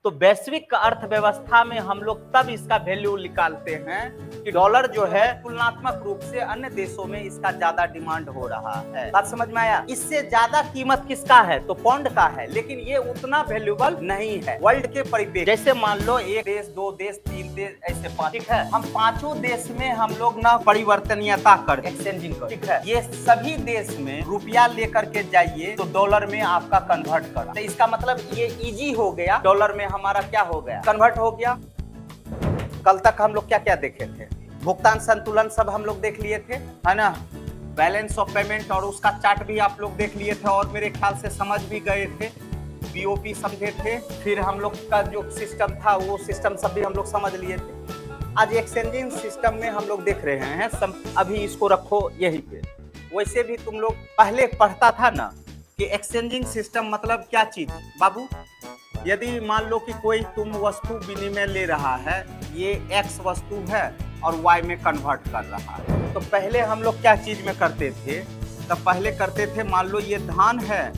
तो वैश्विक अर्थव्यवस्था में हम लोग तब इसका वैल्यू निकालते हैं कि डॉलर जो है तुलनात्मक रूप से अन्य देशों में इसका ज्यादा डिमांड हो रहा है। बात समझ में आया? इससे ज्यादा कीमत किसका है? तो पौंड का है, लेकिन ये उतना वैल्यूबल नहीं है वर्ल्ड के परिप्रेक्ष्य। जैसे मान लो एक देश, दो देश, तीन देश, ऐसे पांच, ठीक है। हम पांचों देश में हम लोग ना परिवर्तनीयता कर, एक्सचेंजिंग कर, ठीक है। ये सभी देश में रुपया लेकर के जाइए तो डॉलर में आपका कन्वर्ट कर, तो इसका मतलब ये इजी हो गया, डॉलर में हमारा क्या हो गया, कन्वर्ट हो गया। कल तक हम लोग क्या क्या देखे थे? भुगतान संतुलन सब हम लोग देख लिए थे, है ना। बैलेंस ऑफ पेमेंट और उसका चार्ट भी आप लोग देख लिए थे और मेरे ख्याल से समझ भी गए थे, बीओपी समझे थे। फिर हम लोग का जो सिस्टम था वो सिस्टम सब भी हम लोग समझ लिए थे। आज एक्सचेंजिंग सिस्टम में हम लोग देख रहे हैं अभी इसको रखो यहीं पे। वैसे भी तुम लोग पहले पढ़ता था ना कि एक्सचेंजिंग सिस्टम मतलब क्या चीज बाबू। यदि मान लो कि कोई तुम वस्तु विनिमय ले रहा है, ये एक्स वस्तु है और वाई में कन्वर्ट कर रहा है, तो पहले हम लोग क्या चीज में करते थे? तब पहले करते थे, मान लो ये धान है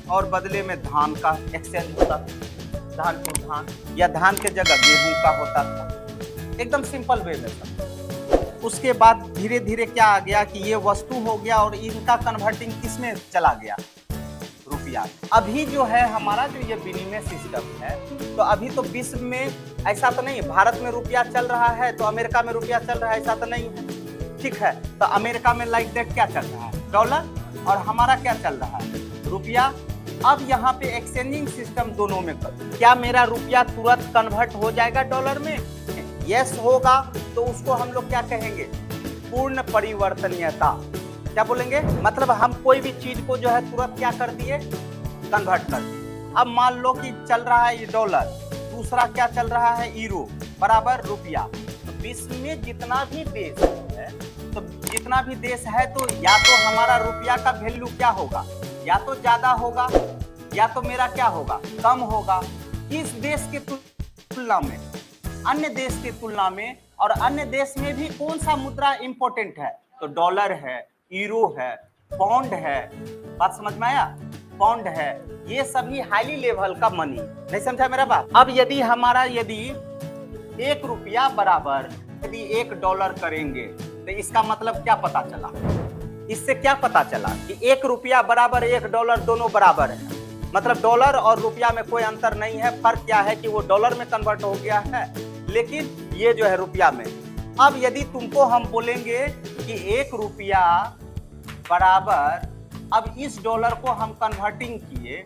और बदले में धान का एक्सचेंज होता था, धान टू धान, या धान के जगह गेहूं का होता था, एकदम सिंपल वे में था। उसके बाद धीरे धीरे क्या आ गया कि ये वस्तु हो गया और इनका कन्वर्टिंग किसमें चला गया? रुपया। अभी जो है हमारा जो ये विनिमय सिस्टम है, तो अभी तो विश्व में ऐसा तो नहीं, भारत में रुपया चल रहा है तो अमेरिका में रुपया चल रहा है, ऐसा तो नहीं है, ठीक है। तो अमेरिका में लाइक दैट क्या चल रहा है? डॉलर, और हमारा क्या चल रहा है? रुपया। अब यहाँ पे एक्सचेंजिंग सिस्टम दोनों में कर, क्या मेरा रुपया तुरंत कन्वर्ट हो जाएगा डॉलर में? यस होगा, तो उसको हम लोग क्या कहेंगे? पूर्ण परिवर्तनीयता। क्या बोलेंगे? मतलब हम कोई भी चीज को जो है तुरंत क्या कर दिए? कन्वर्ट कर दिए। अब मान लो कि चल रहा है ये डॉलर, दूसरा क्या चल रहा है? यूरो बराबर रुपया। तो विश्व में जितना भी देश है, तो जितना भी देश है, तो या तो हमारा रुपया का वैल्यू क्या होगा? या तो ज्यादा होगा या तो मेरा क्या होगा? कम होगा। किस देश के तुलना में? अन्य देश की तुलना में। और अन्य देश में भी कौन सा मुद्रा इंपॉर्टेंट है? तो डॉलर है, यूरो है, पाउंड है। बात समझ में आया? पाउंड है, ये सभी हाईली लेवल का मनी। नहीं समझा मेरा बात? अब यदि हमारा यदि एक रुपया बराबर यदि एक डॉलर करेंगे, तो इसका मतलब क्या पता चला? इससे क्या पता चला कि एक रुपया बराबर एक डॉलर दोनों बराबर है। मतलब डॉलर और रुपया में कोई अंतर नहीं है। फर्क क्या है कि वो डॉलर में कन्वर्ट हो गया है, लेकिन ये जो है रुपया में। अब यदि तुमको हम बोलेंगे कि एक रुपया बराबर, अब इस डॉलर को हम कन्वर्टिंग किए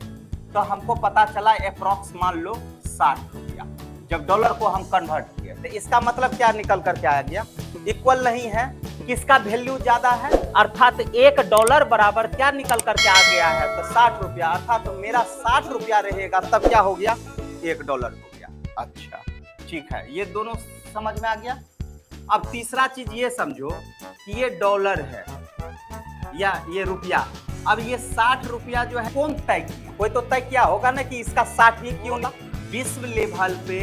तो हमको पता चला अप्रॉक्स मान लो 60 रुपया। जब डॉलर को हम कन्वर्ट किए तो इसका मतलब क्या निकल करके आ गया? इक्वल नहीं है, किसका वैल्यू ज्यादा है? अर्थात एक डॉलर बराबर क्या निकल करके आ गया है? तो 60 रुपया। अर्थात तो मेरा 60 रुपया रहेगा, तब क्या हो गया? एक डॉलर हो गया। अच्छा ठीक है, ये दोनों समझ में आ गया। अब तीसरा चीज ये समझो कि ये डॉलर है या ये रुपया। अब ये 60 रुपया जो है कौन तय किया? कोई तो तय किया होगा ना कि इसका 60 ही क्यों ना। विश्व लेवल पे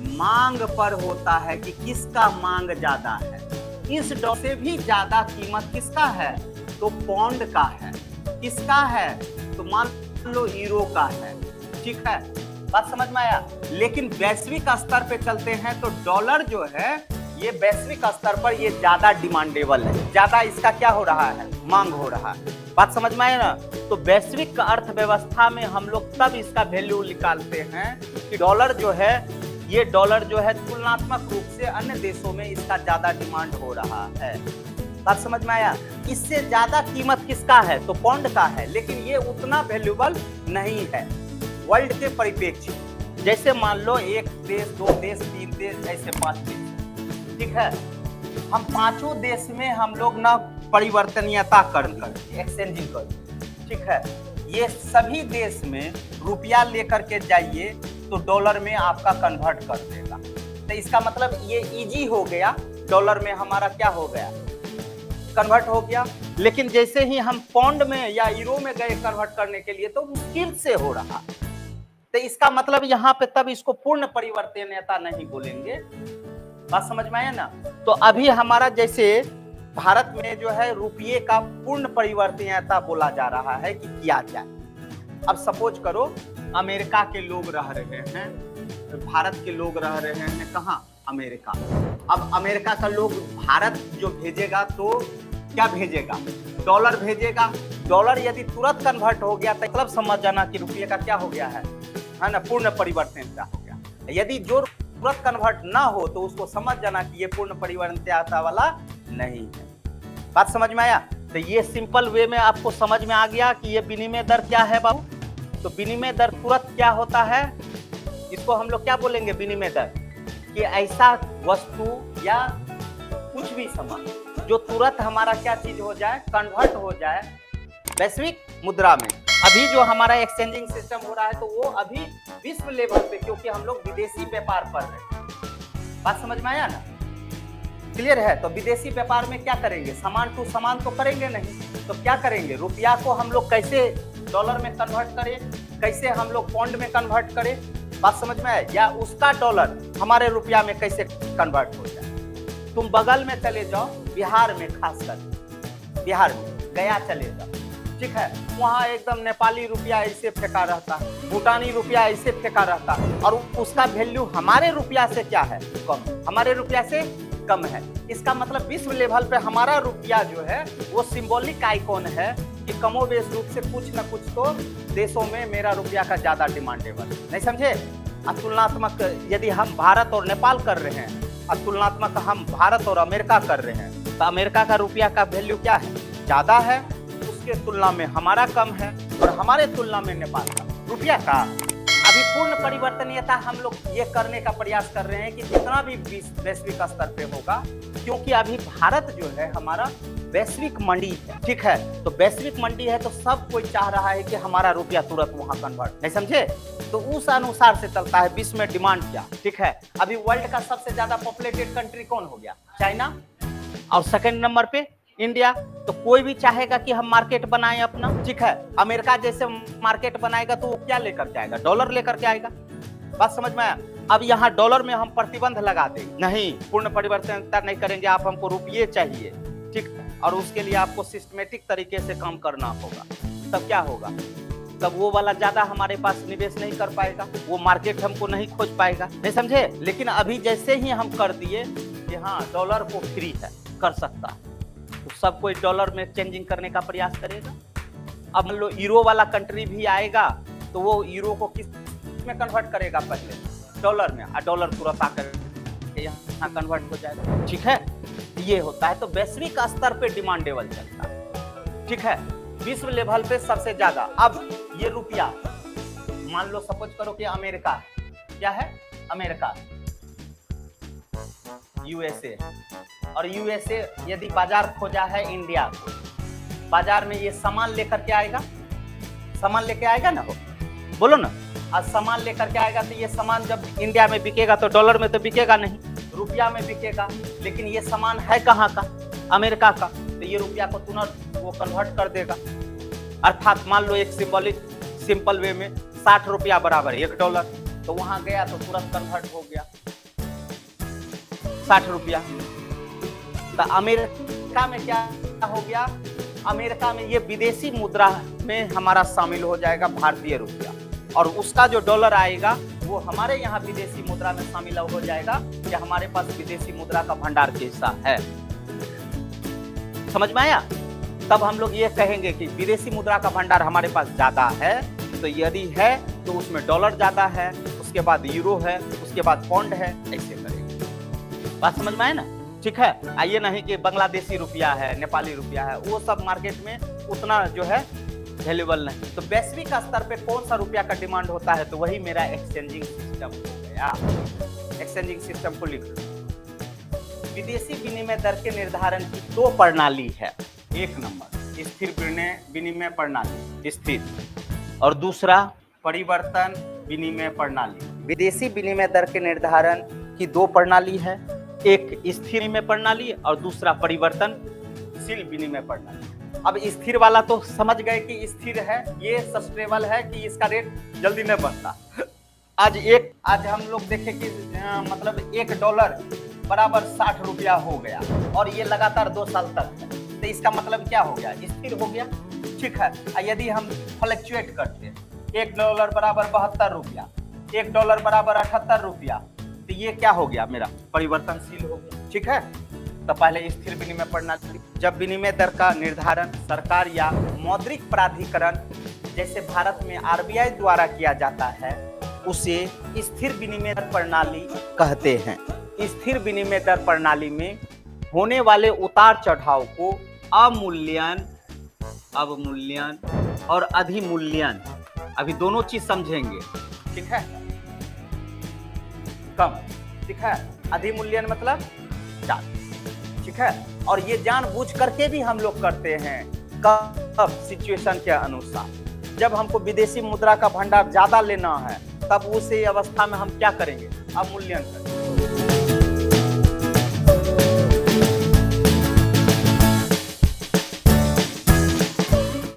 मांग पर होता है कि किसका मांग ज्यादा है। इस डॉलर से भी ज्यादा कीमत किसका है? तो पाउंड का है। किसका है? तो मान लो यूरो का है, ठीक है। बात समझ में आया? लेकिन वैश्विक स्तर पे चलते हैं तो डॉलर जो है ये वैश्विक स्तर पर ये ज्यादा डिमांडेबल है, ज्यादा इसका क्या हो रहा है? मांग हो रहा है। बात समझ में आया ना? तो वैश्विक अर्थव्यवस्था में हम लोग तब इसका वैल्यू निकालते हैं कि डॉलर जो है, ये डॉलर जो है तुलनात्मक रूप से अन्य देशों में इसका ज्यादा डिमांड हो रहा है। बात समझ में आया? इससे ज्यादा कीमत किसका है? तो पाउंड का है, लेकिन ये उतना वैल्यूबल नहीं है वर्ल्ड के परिप्रेक्ष्य। जैसे मान लो एक देश, दो देश, तीन देश, ऐसे पांच देश, ठीक है। हम पांचों देश में हम लोग ना परिवर्तनीयता कर एक्सचेंजिंग कर, ठीक है। ये सभी देश में रुपया लेकर के जाइए तो डॉलर में आपका कन्वर्ट कर देगा। तो इसका मतलब ये इजी हो गया, डॉलर में हमारा क्या हो गया? कन्वर्ट हो गया। लेकिन जैसे ही हम पाउंड में या यूरो में गए कन्वर्ट करने के लिए तो मुश्किल से हो रहा। तो इसका मतलब यहाँ पे तब इसको पूर्ण परिवर्तनीयता नहीं बोलेंगे। बात समझ में आया ना? तो अभी हमारा जैसे भारत में जो है रुपये का पूर्ण परिवर्तनीयता बोला जा रहा है कि किया जाए। अब सपोज करो अमेरिका के लोग रह रहे हैं, भारत के लोग रह रहे हैं कहाँ? अमेरिका। अब अमेरिका का लोग भारत जो भेजेगा तो क्या भेजेगा? डॉलर भेजेगा। डॉलर यदि तुरंत कन्वर्ट हो गया तो मतलब समझ जाना कि रुपये का क्या हो गया है ना, पूर्ण परिवर्तनता हो गया। यदि जो तुरंत कन्वर्ट ना हो तो उसको समझ जाना कि ये पूर्ण परिवर्तनता वाला नहीं है। बात समझ में आया? तो ये सिंपल वे में आपको समझ में आ गया कि ये विनिमय दर क्या है बाबू। तो विनिमय दर तुरंत क्या होता है, इसको हम लोग क्या बोलेंगे? विनिमय दर कि ऐसा वस्तु या कुछ भी सामान जो तुरंत हमारा क्या चीज हो जाए, कन्वर्ट हो जाए वैश्विक मुद्रा में। अभी जो हमारा एक्सचेंजिंग सिस्टम हो रहा है तो वो अभी विश्व लेवल पे, क्योंकि हम लोग विदेशी व्यापार कर रहे हैं। बात समझ में आया ना? क्लियर है? तो विदेशी व्यापार में क्या करेंगे? सामान टू सामान तो करेंगे नहीं, तो क्या करेंगे? रुपया को हम लोग कैसे डॉलर में कन्वर्ट करें, कैसे हम लोग पौंड में कन्वर्ट करें। बात समझ में आया? या उसका डॉलर हमारे रुपया में कैसे कन्वर्ट हो जाए। तुम बगल में चले जाओ, बिहार में, खासकर बिहार में गया चले जाओ, ठीक है, वहाँ एकदम नेपाली रुपया ऐसे फेंका रहता है, भूटानी रुपया ऐसे फेंका रहता है, और उसका वैल्यू हमारे रुपया से क्या है? कम, हमारे रुपया से कम है। इसका मतलब विश्व लेवल पे हमारा रुपया जो है वो सिंबॉलिक आइकॉन है कि कमोबेश रूप से कुछ न कुछ तो देशों में मेरा रुपया का ज्यादा डिमांडेबल। नहीं समझे? तुलनात्मक यदि हम भारत और नेपाल कर रहे हैं, तुलनात्मक हम भारत और अमेरिका कर रहे हैं, तो अमेरिका का रुपया का वैल्यू क्या है? ज्यादा है, उसके तुलना में हमारा कम है, और हमारे तुलना में नेपाल का रुपया का अभी पूर्ण परिवर्तनीयता हम लोग ये करने का प्रयास कर रहे हैं कि जितना भी वैश्विक स्तर पे होगा, क्योंकि अभी भारत जो है हमारा वैश्विक मंडी है, ठीक है, तो वैश्विक मंडी है तो सब कोई चाह रहा है कि हमारा रुपया तुरंत वहां कन्वर्ट। नहीं समझे? तो उस अनुसार से चलता है विश्व में डिमांड क्या, ठीक है। अभी वर्ल्ड का सबसे ज्यादा पॉपुलेटेड कंट्री कौन हो गया? चाइना, और सेकंड नंबर पे इंडिया। तो कोई भी चाहेगा कि हम मार्केट बनाएं अपना, ठीक है। अमेरिका जैसे मार्केट बनाएगा तो वो क्या लेकर के आएगा? डॉलर लेकर के आएगा। बात समझ में आया? अब यहाँ डॉलर में हम प्रतिबंध लगा देंगे, नहीं, पूर्ण परिवर्तनता नहीं करेंगे, आप हमको रुपये चाहिए, ठीक, और उसके लिए आपको सिस्टमेटिक तरीके से काम करना होगा। तब क्या होगा? तब वो वाला ज्यादा हमारे पास निवेश नहीं कर पाएगा, वो मार्केट हमको नहीं खोज पाएगा। नहीं समझे? लेकिन अभी जैसे ही हम कर दिए कि हाँ डॉलर को फ्री है, कर सकता है, तो सब कोई डॉलर में चेंजिंग करने का प्रयास करेगा। अब मान लो यूरो वाला कंट्री भी आएगा तो वो यूरो को किस में कन्वर्ट करेगा? पहले डॉलर में, और डॉलर तुरंत आकर यहाँ कन्वर्ट हो जाएगा, ठीक है। ये होता है, तो वैश्विक स्तर पे डिमांडेबल चलता है, ठीक है, विश्व लेवल पे सबसे ज्यादा। अब ये रुपया मान लो सपोज करो कि अमेरिका, क्या है? अमेरिका, यूएसए, और यूएसए यदि बाजार खोजा है इंडिया को, बाजार में ये सामान लेकर के आएगा, सामान लेके आएगा ना, हो बोलो ना। आज सामान लेकर के आएगा तो ये सामान जब इंडिया में बिकेगा तो डॉलर में तो बिकेगा नहीं, रुपया में बिकेगा। लेकिन ये सामान है कहाँ का? अमेरिका का, तो ये रुपया को तुरंत वो कन्वर्ट कर देगा। अर्थात मान लो एक सिंपल वे में 60 रुपया बराबर $1, तो वहां गया तो तुरंत कन्वर्ट हो गया 60 रुपया। तो अमेरिका में क्या हो गया? अमेरिका में ये विदेशी मुद्रा में हमारा शामिल हो जाएगा भारतीय रुपया, और उसका जो डॉलर आएगा वो हमारे यहाँ विदेशी मुद्रा में शामिल हो जाएगा कि हमारे पास विदेशी मुद्रा का भंडार कैसा है। समझ में आया? तब हम लोग ये कहेंगे कि विदेशी मुद्रा का भंडार हमारे पास ज्यादा है, तो यदि है तो उसमें डॉलर ज्यादा है, उसके बाद यूरो है, उसके बाद पौंड है, ऐसे करेंगे। बात समझ में आए ना? ठीक है। आइए नहीं कि बांग्लादेशी रुपया है, नेपाली रुपया है, वो सब मार्केट में उतना जो है वैल्यूबल नहीं। तो वैश्विक स्तर पे कौन सा रुपया का डिमांड होता है? तो वही मेरा एक्सचेंजिंग सिस्टम हो गया। एक्सचेंजिंग सिस्टम को लिख लो। विदेशी विनिमय दर के निर्धारण की 2 प्रणाली है। एक नंबर स्थिर विनिमय प्रणाली, स्थिर, और दूसरा परिवर्तन विनिमय प्रणाली। विदेशी विनिमय दर के निर्धारण की 2 प्रणाली है, एक स्थिर विनिमय प्रणाली और दूसरा परिवर्तनशील विनिमय प्रणाली। अब स्थिर वाला तो समझ गए कि स्थिर है, ये सस्टेनेबल है कि इसका रेट जल्दी नहीं बढ़ता। आज हम लोग देखें कि मतलब $1 बराबर 60 रुपया हो गया और ये लगातार 2 साल तक है, तो इसका मतलब क्या हो गया? स्थिर हो गया। ठीक है। यदि हम फ्लक्चुएट करते हैं $1 बराबर 72 रुपया, $1 बराबर 78 रुपया, तो ये क्या हो गया, मेरा परिवर्तनशील हो गया। ठीक है, तो पहले स्थिर विनिमय प्रणाली, जब विनिमय दर का निर्धारण सरकार या मौद्रिक प्राधिकरण जैसे भारत में आरबीआई द्वारा किया जाता है, उसे स्थिर विनिमय दर प्रणाली कहते हैं। स्थिर विनिमय दर प्रणाली में होने वाले उतार चढ़ाव को अवमूल्यन और अधिमूल्यन, अभी दोनों चीज समझेंगे। ठीक है, कम, ठीक है, अधिमूल्यन मतलब ज्यादा। ठीक है, और ये जानबूझ करके भी हम लोग करते हैं। कब? सिचुएशन के अनुसार। जब हमको विदेशी मुद्रा का भंडार ज्यादा लेना है, तब उस अवस्था में हम क्या करेंगे, अवमूल्यन करेंगे।